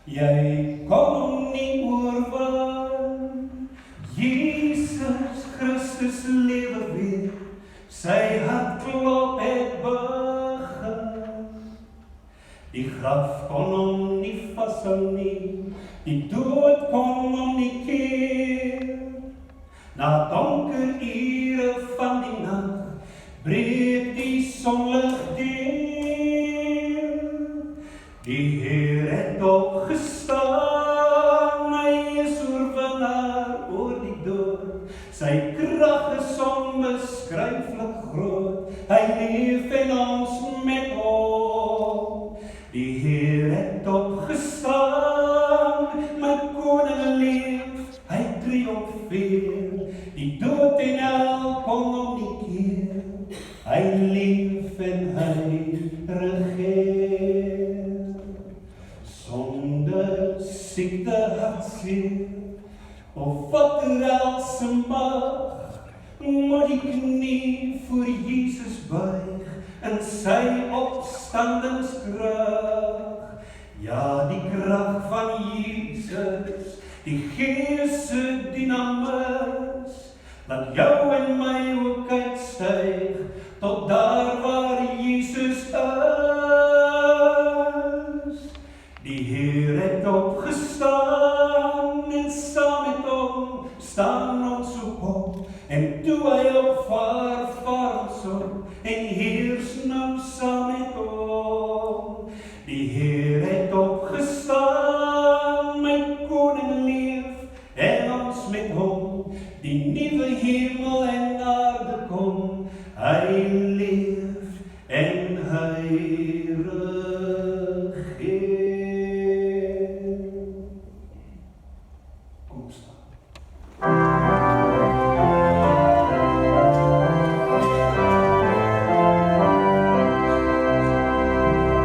Jy kon hom nie oorwin. Jesus Christus lewe weer, sy hartklop het begin. Die graf kon hom nie vashou nie, die dood kon hom nie keer. Na donker ure van die nag, breek die sonlig deur. Die Heer het opgestaan, hy is oorwinnaar oor die dood. Sy krag is onbeskryflik groot, hy leef en ons met hom. Die Heer het opgestaan, my koning leef, hy triomfeer. Die dood en hel kon hom nie keer, hy leef en hy regeer. Sonde, siekte, hartseer, of wat else mag, moet die knie voor Jesus buig, in sy opstandingskrag. Ja, die krag van Jesus, die Gees se dynamis, laat jou en my ook uitstyg, tot daar waar Jesus is. Die Heer het opgestaan, en saam met hom staan ons op. En toe hy opvaar, vaar ons op, en heers nou saam met hom. Die Heer het opgestaan, my koning leef, en ons met hom. Die nuwe hemel en aarde kom, hy leef en hy regeer. Kom staan.